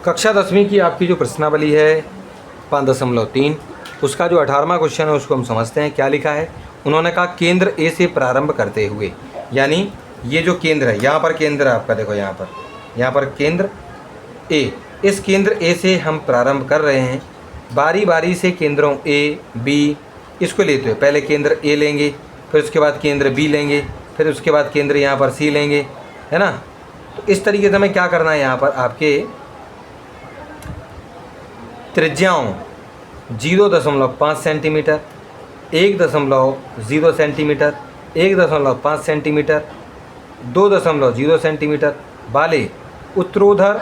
कक्षा 10वीं की आपकी जो प्रश्नावली है 5.3 उसका जो 18वां क्वेश्चन है उसको हम समझते हैं। क्या लिखा है उन्होंने कहा केंद्र ए से प्रारंभ करते हुए, यानी ये जो केंद्र है यहाँ पर केंद्र है आपका, देखो यहाँ पर केंद्र ए, इस केंद्र ए से हम प्रारंभ कर रहे हैं। बारी बारी से केंद्रों ए बी इसको लेते हुए पहले केंद्र ए लेंगे, फिर उसके बाद केंद्र बी लेंगे, फिर उसके बाद केंद्र यहाँ पर सी लेंगे, है ना। तो इस तरीके से हमें क्या करना है, यहाँ पर आपके त्रिज्याओं 0.5 सेंटीमीटर, 1.0 सेंटीमीटर, 1.5 सेंटीमीटर, 2.0 सेंटीमीटर वाले उत्तरोधर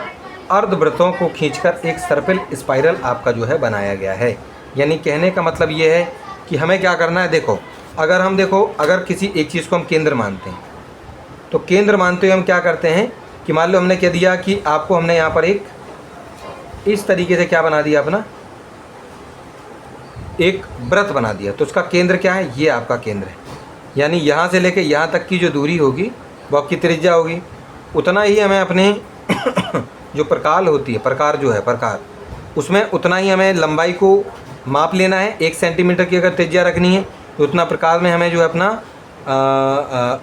अर्धवृत्तों को खींचकर एक सर्पिल स्पाइरल आपका जो है बनाया गया है। यानी कहने का मतलब ये है कि हमें क्या करना है, देखो अगर किसी एक चीज़ को हम केंद्र मानते हैं तो केंद्र मानते हुए हम क्या करते हैं कि मान लो हमने क्या दिया कि आपको हमने यहाँ पर एक इस तरीके से क्या बना दिया, अपना एक वृत्त बना दिया। तो उसका केंद्र क्या है, ये आपका केंद्र है। यानी यहाँ से लेके यहाँ तक की जो दूरी होगी वो आपकी त्रिज्या होगी। उतना ही हमें अपने जो प्रकार होती है, प्रकार उसमें उतना ही हमें लंबाई को माप लेना है। 1 सेंटीमीटर की अगर त्रिज्या रखनी है तो उतना प्रकार में हमें जो है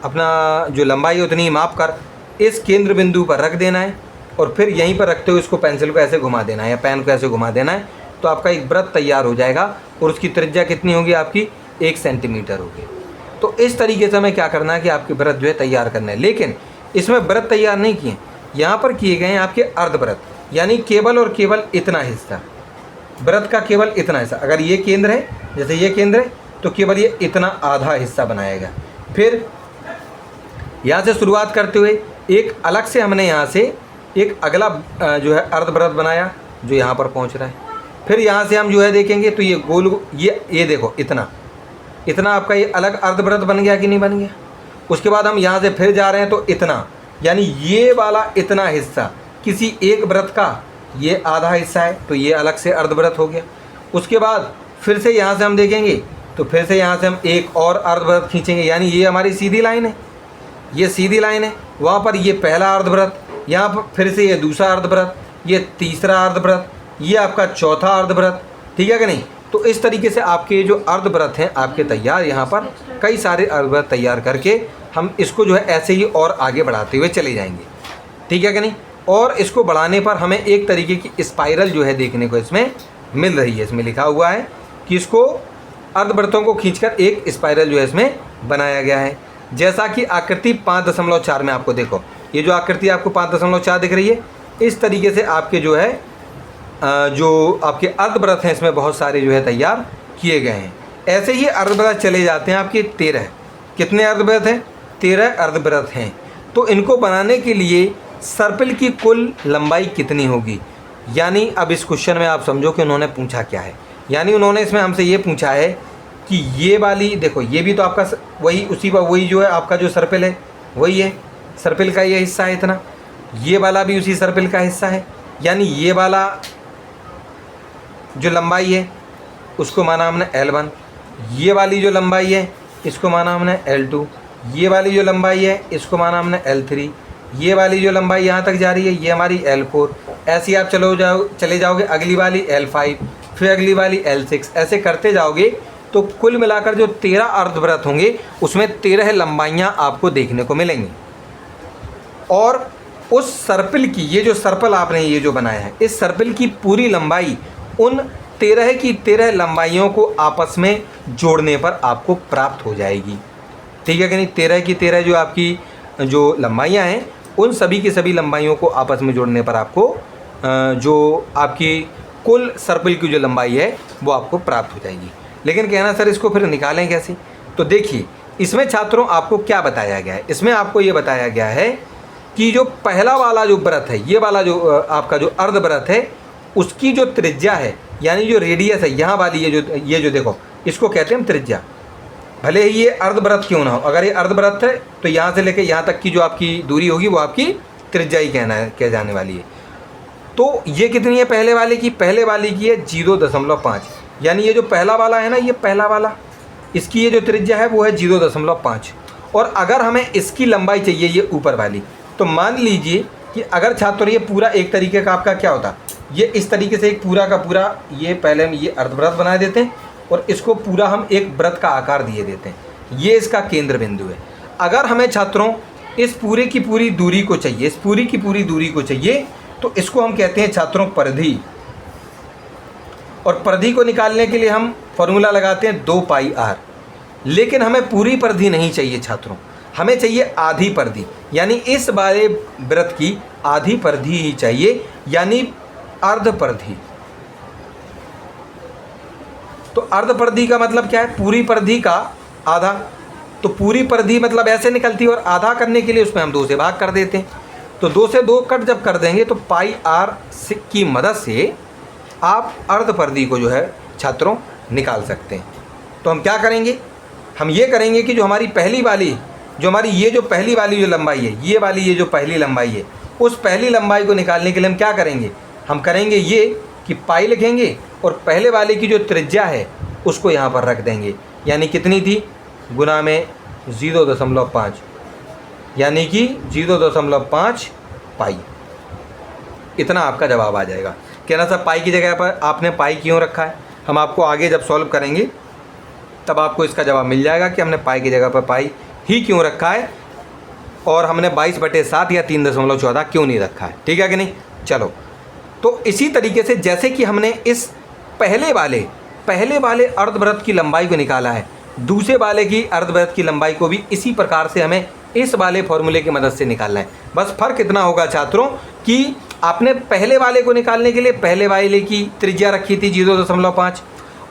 अपना जो लंबाई है उतनी ही माप कर इस केंद्र बिंदु पर रख देना है, और फिर यहीं पर रखते हुए इसको पेंसिल को ऐसे घुमा देना है या पेन को ऐसे घुमा देना है। तो आपका एक वृत्त तैयार हो जाएगा और उसकी त्रिज्या कितनी होगी, आपकी 1 सेंटीमीटर होगी। तो इस तरीके से हमें क्या करना है कि आपके वृत्त जो है तैयार करना है। लेकिन इसमें वृत्त तैयार नहीं किए, यहाँ पर किए गए हैं आपके अर्धवृत्त, यानी केवल और केवल इतना हिस्सा, वृत्त का केवल इतना हिस्सा। अगर ये केंद्र है, जैसे ये केंद्र है, तो केवल ये इतना आधा हिस्सा बनाएगा। फिर यहाँ से शुरुआत करते हुए एक अलग से हमने यहाँ से एक अगला जो है अर्धवृत्त बनाया जो यहाँ पर पहुँच रहा है। फिर यहाँ से हम जो है देखेंगे तो ये गोल, ये देखो इतना आपका ये अलग अर्धवृत्त बन गया कि नहीं बन गया। उसके बाद हम यहाँ से फिर जा रहे हैं तो इतना, यानी ये वाला इतना हिस्सा किसी एक वृत्त का ये आधा हिस्सा है, तो ये अलग से अर्धवृत्त हो गया। उसके बाद फिर से यहाँ से हम देखेंगे तो फिर से यहाँ से हम एक और अर्धवृत्त खींचेंगे, यानी ये हमारी सीधी लाइन है, ये सीधी लाइन है। वहाँ पर ये पहला अर्धवृत्त, यहाँ पर फिर से ये दूसरा अर्धवृत्त, ये तीसरा अर्धवृत्त, ये आपका चौथा अर्धवृत्त, ठीक है कि नहीं। तो इस तरीके से आपके जो अर्धवृत्त हैं आपके तैयार, यहाँ पर कई सारे अर्धवृत्त तैयार करके हम इसको जो है ऐसे ही और आगे बढ़ाते हुए चले जाएंगे, ठीक है कि नहीं। और इसको बढ़ाने पर हमें एक तरीके की स्पाइरल जो है देखने को इसमें मिल रही है। इसमें लिखा हुआ है कि इसको अर्धवृत्तों को खींचकर एक स्पाइरल जो है इसमें बनाया गया है। जैसा कि आकृति 5.4 में आपको देखो, ये जो आकृति आपको 5.4 दिख रही है, इस तरीके से आपके जो है जो आपके अर्धवृत्त हैं इसमें बहुत सारे जो है तैयार किए गए हैं। ऐसे ही अर्धवृत्त चले जाते हैं आपके 13। कितने अर्धवृत्त हैं, 13 अर्धवृत्त हैं। तो इनको बनाने के लिए सर्पिल की कुल लंबाई कितनी होगी। यानी अब इस क्वेश्चन में आप समझो कि उन्होंने पूछा क्या है। यानी उन्होंने इसमें हमसे ये पूछा है कि ये वाली देखो, ये भी तो आपका वही जो है आपका जो सर्पिल है वही है, सर्पिल का ये हिस्सा है इतना, ये वाला भी उसी सर्पिल का हिस्सा है। यानी ये वाला जो लंबाई है उसको माना हमने L1, ये वाली जो लंबाई है इसको माना हमने L2, ये वाली जो लंबाई है इसको माना हमने L3, ये वाली जो लंबाई यहाँ तक जा रही है ये हमारी L4। ऐसे ही आप चले जाओगे, अगली वाली L5, फिर अगली वाली L6, ऐसे करते जाओगे तो कुल मिलाकर जो 13 अर्धवृत्त होंगे उसमें 13 लंबाइयाँ आपको देखने को मिलेंगी। और उस सर्पिल की, ये जो सर्पिल आपने ये जो बनाया है, इस सर्पिल की पूरी लंबाई उन 13 की 13 लंबाइयों को आपस में जोड़ने पर आपको प्राप्त हो जाएगी, ठीक है कि नहीं। 13 की 13 जो आपकी जो लंबाइयाँ हैं उन सभी की सभी लंबाइयों को आपस में जोड़ने पर आपको जो आपकी कुल सर्पिल की जो लंबाई है वो आपको प्राप्त हो जाएगी। लेकिन कहना सर इसको फिर निकालें कैसे, तो देखिए इसमें छात्रों आपको क्या बताया गया है। इसमें आपको ये बताया गया है कि जो पहला वाला जो वृत्त है, ये वाला जो आपका जो अर्धवृत्त है उसकी जो त्रिज्या है, यानी जो रेडियस है यहाँ वाली, ये जो देखो इसको कहते हैं हम त्रिज्या। भले ही ये अर्धवृत्त क्यों ना हो, अगर ये अर्धवृत्त है तो यहाँ से लेकर यहाँ तक की जो आपकी दूरी होगी वो आपकी त्रिज्या ही कह जाने वाली है। तो ये कितनी है पहले वाले की है 0.5, यानी ये जो पहला वाला है ना, ये पहला वाला, इसकी ये जो त्रिज्या है वो है 0.5। और अगर हमें इसकी लंबाई चाहिए ये ऊपर वाली, तो मान लीजिए कि अगर छात्र ये पूरा एक तरीके का आपका क्या होता ये इस तरीके से एक पूरा का पूरा ये पहले हम ये अर्धवृत्त बना देते हैं और इसको पूरा हम एक वृत्त का आकार दिए देते हैं। ये इसका केंद्र बिंदु है। अगर हमें छात्रों इस पूरे की पूरी दूरी को चाहिए, इस पूरी की पूरी दूरी को चाहिए, तो इसको हम कहते हैं छात्रों परिधि। और परिधि को निकालने के लिए हम फॉर्मूला लगाते हैं 2 पाई r। लेकिन हमें पूरी परिधि नहीं चाहिए छात्रों, हमें चाहिए आधी परिधि, यानी इस वाले वृत्त की आधी परिधि ही चाहिए, यानी अर्ध परिधि। तो अर्ध परिधि का मतलब क्या है? पूरी परिधि का आधा। तो पूरी परिधि मतलब ऐसे निकलती है और आधा करने के लिए उसमें हम 2 से भाग कर देते हैं। तो 2 से 2 कट जब कर देंगे तो पाई r की मदद से आप अर्ध परिधि को जो है छात्रों निकाल सकते हैं। तो हम क्या करेंगे? हम ये करेंगे कि जो हमारी पहली वाली, जो हमारी ये जो पहली वाली जो लंबाई है, ये वाली ये जो पहली लंबाई है, उस पहली लंबाई को निकालने के लिए हम क्या करेंगे? हम करेंगे ये कि पाई लिखेंगे और पहले वाले की जो त्रिज्या है उसको यहाँ पर रख देंगे, यानी कितनी थी? गुना में 0.5, यानी कि 0.5 पाई। इतना आपका जवाब आ जाएगा। कहना सर पाई की जगह पर आपने पाई क्यों रखा है? हम आपको आगे जब सॉल्व करेंगे तब आपको इसका जवाब मिल जाएगा कि हमने पाई की जगह पर पाई ही क्यों रखा है और हमने 22/7 या 3.14 क्यों नहीं रखा है। ठीक है कि नहीं? चलो, तो इसी तरीके से जैसे कि हमने इस पहले वाले अर्धवृत्त की लंबाई को निकाला है, दूसरे वाले की अर्धवृत्त की लंबाई को भी इसी प्रकार से हमें इस वाले फॉर्मूले की मदद से निकालना है। बस फ़र्क इतना होगा छात्रों कि आपने पहले वाले को निकालने के लिए पहले वाले की त्रिज्या रखी थी 0.5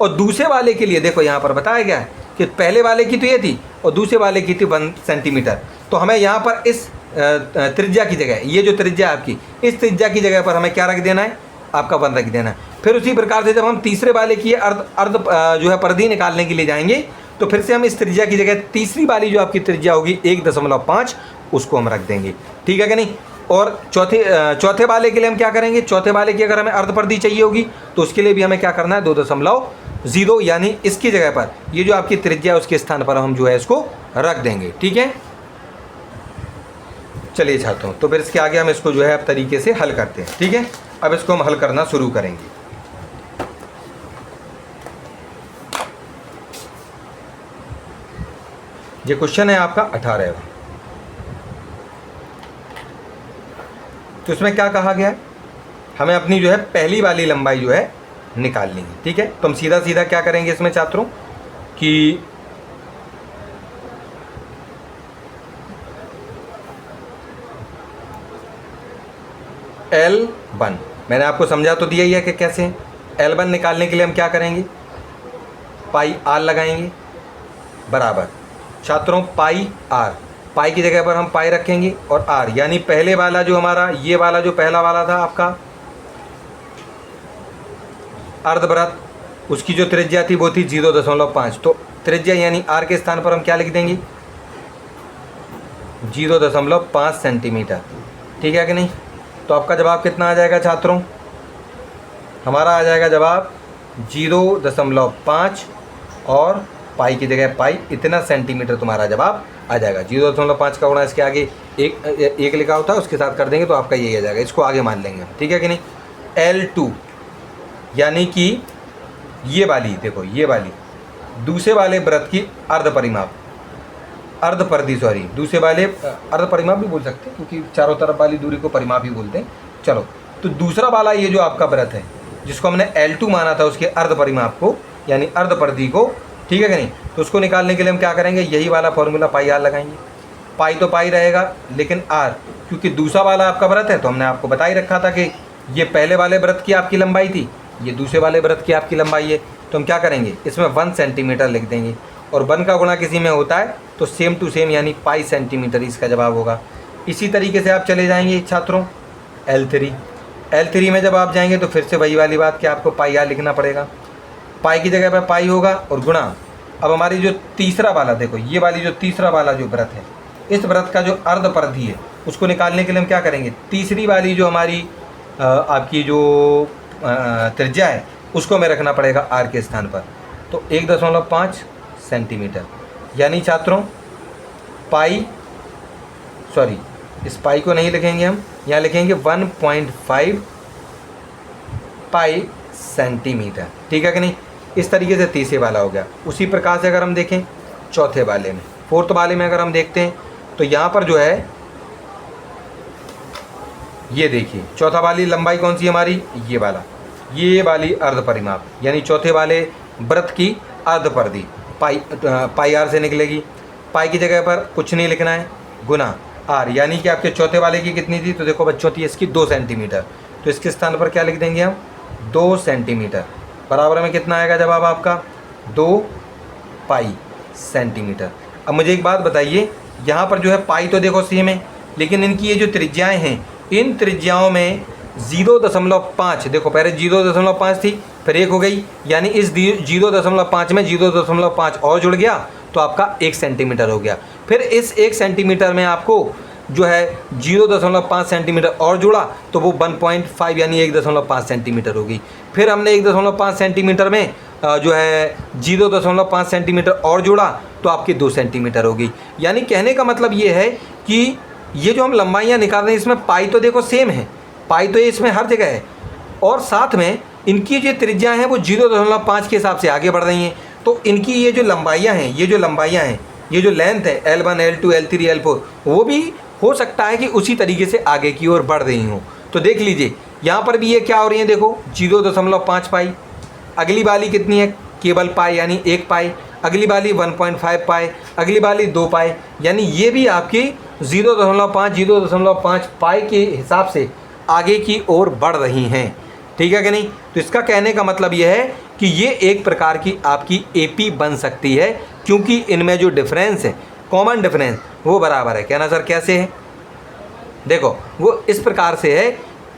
और दूसरे वाले के लिए देखो यहाँ पर बताया गया है कि पहले वाले की तो ये थी और दूसरे वाले की थी 1 सेंटीमीटर। तो हमें यहाँ पर इस त्रिज्या की जगह, ये जो त्रिज्या आपकी, इस त्रिज्या की जगह पर हमें क्या रख देना है? आपका 1 रख देना है। फिर उसी प्रकार से जब हम तीसरे वाले की अर्ध जो है परिधि निकालने के लिए जाएंगे तो फिर से हम इस त्रिज्या की जगह तीसरी वाली जो आपकी त्रिज्या होगी 1.5 उसको हम रख देंगे। ठीक है कि नहीं? और चौथे वाले के लिए हम क्या करेंगे? चौथे वाले की अगर हमें अर्ध परिधि चाहिए होगी तो उसके लिए भी हमें क्या करना है? 2.0, यानी इसकी जगह पर ये जो आपकी त्रिज्या है उसके स्थान पर हम जो है इसको रख देंगे। ठीक है, चलिए छात्रों, तो फिर इसके आगे हम इसको जो है अब तरीके से हल करते हैं। ठीक है, अब इसको हम हल करना शुरू करेंगे। ये क्वेश्चन है आपका 18वां। तो इसमें क्या कहा गया है? हमें अपनी जो है पहली वाली लंबाई जो है निकालनी है। ठीक है, तो हम सीधा सीधा क्या करेंगे इसमें छात्रों कि L1 मैंने आपको समझा तो दिया ही है कि कैसे। L1 निकालने के लिए हम क्या करेंगे? पाई r लगाएंगे बराबर छात्रों पाई r। पाई की जगह पर हम पाई रखेंगे और r, यानी पहले वाला जो हमारा ये वाला जो पहला वाला था आपका अर्धवृत्त, उसकी जो त्रिज्या थी वो थी 0.5। तो त्रिज्या यानी r के स्थान पर हम क्या लिख देंगे? 0.5 सेंटीमीटर। ठीक है कि नहीं? तो आपका जवाब कितना आ जाएगा छात्रों? हमारा आ जाएगा जवाब 0.5 और पाई की जगह पाई, इतना सेंटीमीटर तुम्हारा जवाब आ जाएगा। 0.5 का गुणा इसके आगे एक लिखा होता है, उसके साथ कर देंगे तो आपका यही आ जाएगा। इसको आगे मान लेंगे हम। ठीक है कि नहीं? L2 यानी कि ये वाली, देखो ये वाली दूसरे वाले वृत्त की अर्ध परिधि, सॉरी दूसरे वाले अर्ध परिमाप भी बोल सकते हैं क्योंकि चारों तरफ वाली दूरी को परिमाप ही बोलते हैं। चलो, तो दूसरा वाला ये जो आपका वृत्त है जिसको हमने L2 माना था उसके अर्ध परिमाप को यानी अर्ध परिधि को, ठीक है कि नहीं? तो उसको निकालने के लिए हम क्या करेंगे? यही वाला फॉर्मूला पाई r लगाएंगे। पाई तो पाई रहेगा लेकिन r, क्योंकि दूसरा वाला आपका वृत्त है तो हमने आपको बता ही रखा था कि ये पहले वाले वृत्त की आपकी लंबाई थी, ये दूसरे वाले वृत्त की आपकी लंबाई है। तो हम क्या करेंगे? इसमें 1 सेंटीमीटर लिख देंगे और 1 का गुणा किसी में होता है तो सेम टू सेम यानी पाई सेंटीमीटर इसका जवाब होगा। इसी तरीके से आप चले जाएंगे छात्रों L3 में जब आप जाएंगे तो फिर से वही वाली बात कि आपको पाई r लिखना पड़ेगा। पाई की जगह पर पाई होगा और गुणा, अब हमारी जो तीसरा वाला, देखो ये वाली जो तीसरा वाला जो वृत्त है, इस वृत्त का जो अर्ध परिधि है उसको निकालने के लिए हम क्या करेंगे? तीसरी वाली जो हमारी आपकी जो त्रिज्या है उसको हमें रखना पड़ेगा r के स्थान पर। तो 1.5 सेंटीमीटर, यानी छात्रों पाई, सॉरी इस पाई को नहीं लिखेंगे हम, यहाँ लिखेंगे 1.5 पाई सेंटीमीटर। ठीक है कि नहीं। इस तरीके से तीसरे वाला हो गया। उसी प्रकार से अगर हम देखें चौथे वाले में, फोर्थ वाले में अगर हम देखते हैं तो यहाँ पर जो है ये देखिए चौथा वाली लंबाई कौन सी हमारी, ये वाली अर्ध परिमाप, यानी चौथे वाले वृत्त की अर्ध परिधि पाई आर से निकलेगी। पाई की जगह पर कुछ नहीं लिखना है, गुना आर, यानी कि आपके चौथे वाले की कितनी थी, तो देखो बच्चों थी इसकी 2 सेंटीमीटर, तो इसके स्थान पर क्या लिख देंगे हम 2 सेंटीमीटर। बराबर में कितना आएगा जवाब आपका 2 पाई सेंटीमीटर। अब मुझे एक बात बताइए, यहाँ पर जो है पाई तो देखो सेम है, लेकिन इनकी ये जो त्रिज्याएँ हैं, इन त्रिज्याओं में 0.5, देखो पहले 0.5 थी फिर 1 हो गई, यानी इस 0.5 में 0.5 और जुड़ गया तो आपका 1 सेंटीमीटर हो गया। फिर इस 1 सेंटीमीटर में आपको जो है 0.5 सेंटीमीटर और जुड़ा तो वो 1.5 यानी 1.5 सेंटीमीटर होगी। फिर हमने 1.5 सेंटीमीटर में जो है 0.5 सेंटीमीटर और जुड़ा तो आपकी 2 सेंटीमीटर होगी। यानी कहने का मतलब ये है कि ये जो हम लंबाइयाँ निकाल रहे हैं इसमें पाई तो देखो सेम है, पाई तो ये इसमें हर जगह है, और साथ में इनकी जो त्रिज्याएँ हैं वो 0.5 के हिसाब से आगे बढ़ रही हैं। तो इनकी ये जो लंबाइयाँ हैं, ये जो लेंथ है L1 L2 L3 L4, वो भी हो सकता है कि उसी तरीके से आगे की ओर बढ़ रही हो। तो देख लीजिए यहाँ पर भी ये क्या हो रही है, देखो 0.5 पाई, अगली वाली कितनी है केवल पाई यानी 1 पाई, अगली वाली 1.5 पाई, अगली वाली 2 पाई, यानी ये भी आपकी 0.5 पाई के हिसाब से आगे की ओर बढ़ रही हैं। ठीक है कि नहीं। तो इसका कहने का मतलब यह है कि ये एक प्रकार की आपकी एपी बन सकती है, क्योंकि इनमें जो डिफरेंस है, कॉमन डिफरेंस, वो बराबर है। कहना सर कैसे है, देखो वो इस प्रकार से है,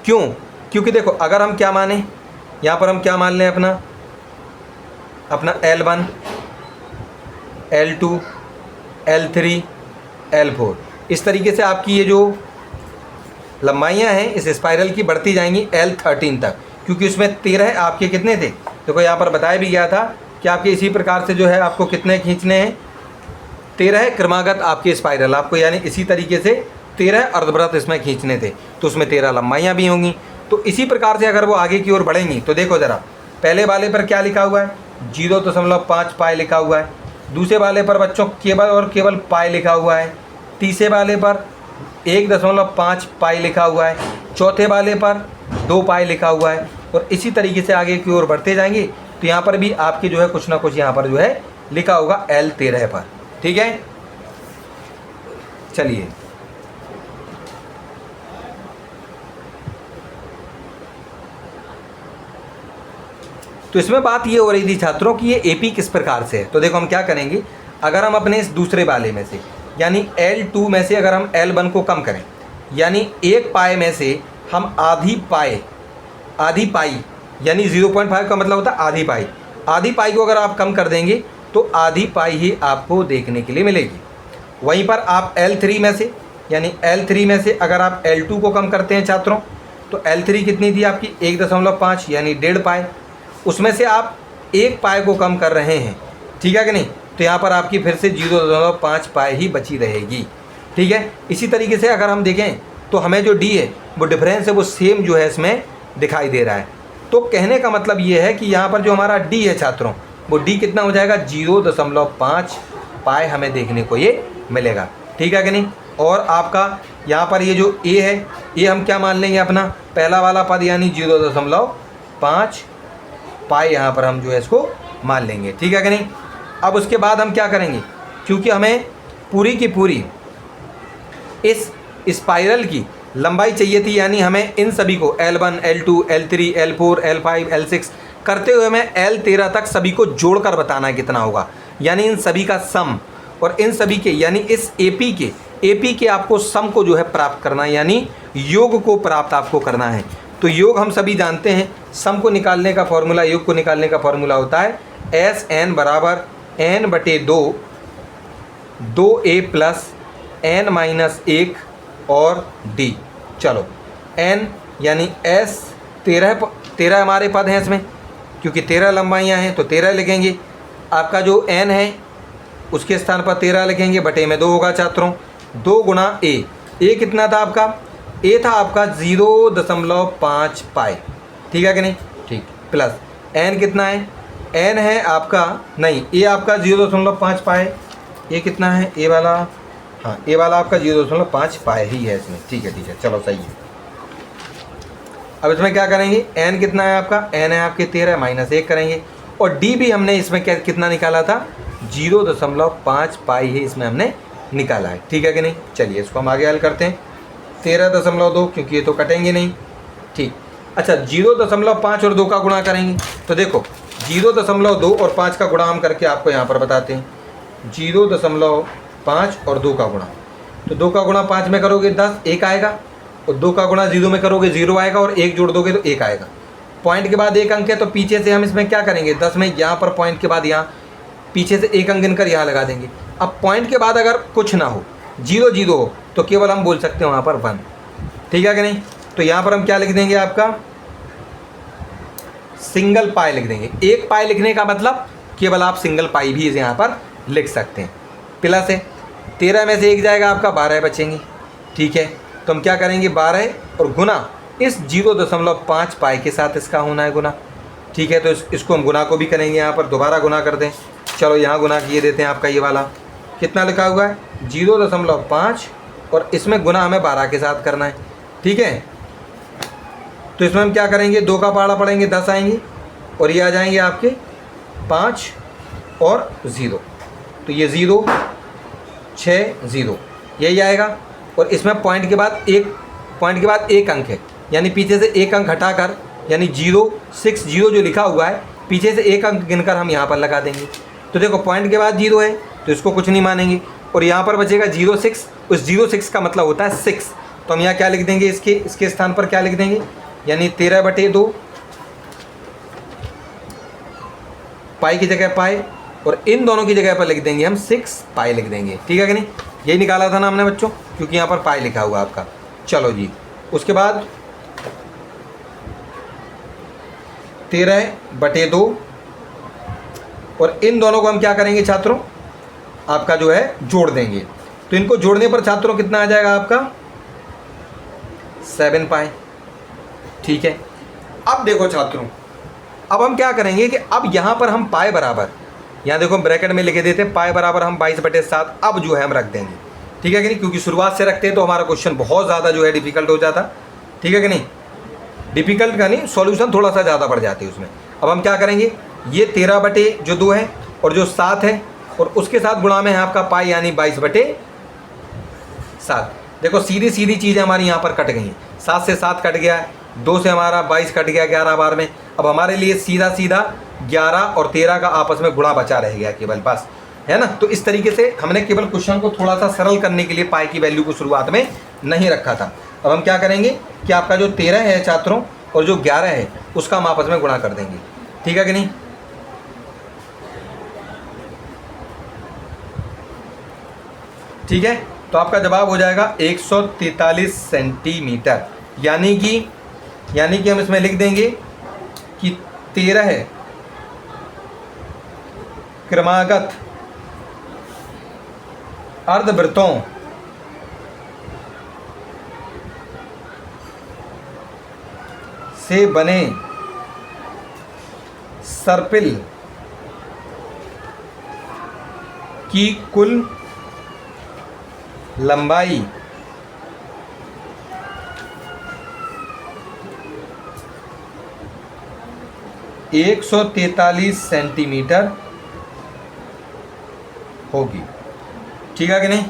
क्यों, क्योंकि देखो अगर हम क्या माने, यहाँ पर हम क्या मान लें अपना L1 L2 L3 L4, इस तरीके से आपकी ये जो लंबाइयाँ हैं इस स्पाइरल की बढ़ती जाएंगी L13 तक, क्योंकि उसमें 13 आपके कितने थे, देखो यहाँ पर बताया भी गया था कि आपके इसी प्रकार से जो है आपको कितने खींचने हैं, 13 क्रमागत आपके स्पाइरल आपको, यानी इसी तरीके से 13 अर्धवृत्त इसमें खींचने थे, तो उसमें 13 लंबाइयाँ भी होंगी। तो इसी प्रकार से अगर वो आगे की ओर बढ़ेंगी तो देखो ज़रा, पहले वाले पर क्या लिखा हुआ है 0.5 पाई लिखा हुआ है, दूसरे वाले पर बच्चों केवल और केवल पाई लिखा हुआ है, तीसरे वाले पर 1.5 पाई लिखा हुआ है, चौथे वाले पर 2 पाई लिखा हुआ है, और इसी तरीके से आगे की ओर बढ़ते जाएंगे तो यहाँ पर भी आपके जो है कुछ ना कुछ यहाँ पर जो है लिखा होगा L13 पर। ठीक है, चलिए तो इसमें बात ये हो रही थी छात्रों की ये एपी किस प्रकार से है। तो देखो हम क्या करेंगे, अगर हम अपने इस दूसरे वाले में से यानी L2 में से अगर हम L1 को कम करें, यानी 1 पाई में से हम आधी पाई यानी 0.5 का मतलब होता है आधी पाई को अगर आप कम कर देंगे तो आधी पाई ही आपको देखने के लिए मिलेगी। वहीं पर आप L3 में से यानी L3 में से अगर आप L2 को कम करते हैं छात्रों, तो L3 कितनी थी आपकी 1.5 यानी 1.5 पाई, उसमें से आप 1 पाई को कम कर रहे हैं। ठीक है कि नहीं, तो यहाँ पर आपकी फिर से 0.5 पाई ही बची रहेगी। ठीक है, इसी तरीके से अगर हम देखें तो हमें जो डी है वो डिफरेंस है वो सेम जो है इसमें दिखाई दे रहा है। तो कहने का मतलब ये है कि यहाँ पर जो हमारा डी है छात्रों, वो डी कितना हो जाएगा 0.5 पाई हमें देखने को ये मिलेगा। ठीक है कि नहीं। और आपका यहाँ पर ये जो ए है, ये हम क्या मान लेंगे अपना पहला वाला पद यानी 0.5 पाई यहाँ पर हम जो है इसको मान लेंगे। ठीक है कि नहीं। अब उसके बाद हम क्या करेंगे, क्योंकि हमें पूरी की पूरी इस स्पाइरल की लंबाई चाहिए थी, यानी हमें इन सभी को L1 L2 L3 L4 L5 L6 करते हुए हमें L13 तक सभी को जोड़कर बताना है कितना होगा, यानी इन सभी का सम, और इन सभी के यानी इस AP के आपको सम को जो है प्राप्त करना है, यानी योग को प्राप्त आपको करना है। तो योग हम सभी जानते हैं, सम को निकालने का फॉर्मूला, योग को निकालने का फॉर्मूला होता है SN बराबर N/2 2A प्लस N-1 और D। चलो N यानी S 13 हमारे पद हैं इसमें, क्योंकि 13 लंबाइयाँ हैं तो 13 लिखेंगे। आपका जो N है उसके स्थान पर 13 लिखेंगे, बटे में 2 होगा छात्रों, 2 गुणा A। A कितना था आपका, A था आपका 0.5 पाई। ठीक है कि नहीं। ठीक, प्लस एन कितना है, एन है आपका, नहीं ए आपका 0.5 पाए, ये कितना है ए वाला, हाँ ए वाला आपका 0.5 पाए ही है इसमें, ठीक है चलो सही है। अब इसमें क्या करेंगे, एन कितना है आपका, एन है आपके 13 -1 करेंगे, और डी भी हमने इसमें क्या कितना निकाला था, 0.5 पाई ही इसमें हमने निकाला है, ठीक है कि नहीं। चलिए इसको हम आगे हल करते हैं, 13.2 क्योंकि ये तो कटेंगे नहीं, ठीक। अच्छा 0.5 और 2 का गुणा करेंगे, तो देखो 0.2 और 5 का गुणा हम करके आपको यहाँ पर बताते हैं। 0.5 और 2 का गुणा, तो 2 का गुणा 5 में करोगे 10, 1 आएगा, और 2 का गुणा 0 में करोगे 0 आएगा, और 1 जोड़ दोगे तो 1 आएगा। पॉइंट के बाद 1 अंक है, तो पीछे से हम इसमें क्या करेंगे, 10 में यहाँ पर पॉइंट के बाद यहाँ पीछे से 1 अंक गिनकर यहाँ लगा देंगे। अब पॉइंट के बाद अगर कुछ ना हो, 0 हो, तो केवल हम बोल सकते हैं वहाँ पर 1, ठीक है कि नहीं। तो यहाँ पर हम क्या लिख देंगे, आपका सिंगल पाई लिख देंगे। एक पाई लिखने का मतलब केवल आप सिंगल पाई भी यहाँ पर लिख सकते हैं। प्लस है 13 में से 1 जाएगा आपका, 12 बचेंगे, ठीक है। तो हम क्या करेंगे, 12 और गुना इस 0.5 पाई के साथ इसका होना है गुना, ठीक है। तो इसको हम गुना को भी करेंगे, यहाँ पर दोबारा गुना कर दें। चलो यहाँ गुना किए देते हैं, आपका ये वाला कितना लिखा हुआ है 0.5, और इसमें गुना हमें 12 के साथ करना है, ठीक है। तो इसमें हम क्या करेंगे, 2 का पहाड़ा पड़ेंगे 10 आएंगे, और ये आ जाएंगे आपके 5 और 0, तो ये 0 6 0 यही आएगा। और इसमें पॉइंट के बाद एक अंक है, यानी पीछे से 1 अंक हटाकर, यानी 060 जो लिखा हुआ है पीछे से 1 अंक गिनकर हम यहाँ पर लगा देंगे। तो देखो पॉइंट के बाद 0 है तो इसको कुछ नहीं मानेंगे, और यहाँ पर बचेगा 06, उस 06 का मतलब होता है 6, तो हम यहाँ क्या लिख देंगे, इसके स्थान पर क्या लिख देंगे, यानी 13/2 पाई की जगह पाई, और इन दोनों की जगह पर लिख देंगे हम 6 पाई लिख देंगे, ठीक है कि नहीं। यही निकाला था ना हमने बच्चों, क्योंकि यहाँ पर पाई लिखा हुआ आपका। चलो जी, उसके बाद 13/2, और इन दोनों को हम क्या करेंगे छात्रों, आपका जो है जोड़ देंगे। तो इनको जोड़ने पर छात्रों कितना आ जाएगा आपका 7 पाई, ठीक है। अब देखो छात्रों, अब हम क्या करेंगे कि अब यहाँ पर हम पाई बराबर, यहाँ देखो ब्रैकेट में लिखे देते पाई बराबर हम 22/7 अब जो है हम रख देंगे, ठीक है कि नहीं, क्योंकि शुरुआत से रखते हैं तो हमारा क्वेश्चन बहुत ज़्यादा जो है डिफिकल्ट हो जाता, ठीक है कि नहीं। डिफिकल्ट का नहीं, सॉल्यूशन थोड़ा सा ज़्यादा बढ़ जाते हैं उसमें। अब हम क्या करेंगे, ये 13/2 है, और जो 7 है, और उसके साथ गुणा में है आपका पाई, यानी 22/7। देखो सीधी सीधी चीज़ें हमारी यहाँ पर कट गई हैं, 7 से 7 कट गया, 2 से हमारा 22 कट गया 11 बार में। अब हमारे लिए सीधा सीधा 11 और 13 का आपस में गुणा बचा रह गया केवल, बस, है ना। तो इस तरीके से हमने केवल क्वेश्चन को थोड़ा सा सरल करने के लिए पाई की वैल्यू को शुरुआत में नहीं रखा था। अब हम क्या करेंगे कि आपका जो 13 है छात्रों, और जो 11 है उसका हम आपस में गुणा कर देंगे, ठीक है कि नहीं। ठीक है, तो आपका जवाब हो जाएगा 143 सेंटीमीटर, यानी कि हम इसमें लिख देंगे कि 13 क्रमागत अर्धवृत्तों से बने सर्पिल की कुल लंबाई 143 सेंटीमीटर होगी, ठीक है कि नहीं।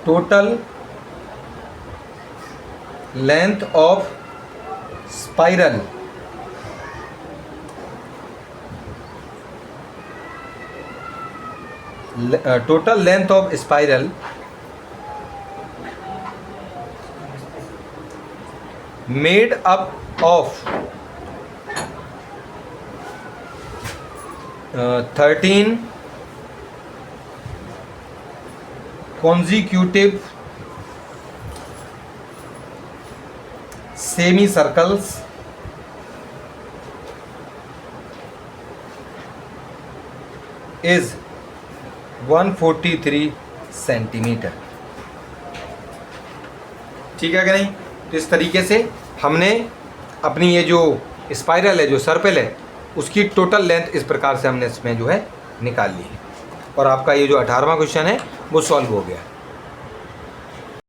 Total length of spiral made up of 13 consecutive semicircles is 143 centimetre. ठीक है कि नहीं। तो इस तरीके से हमने अपनी ये जो स्पाइरल है, जो सर्कल है, उसकी टोटल लेंथ इस प्रकार से हमने इसमें जो है निकाल ली है। और आपका ये जो 18वां क्वेश्चन है वो सॉल्व हो गया।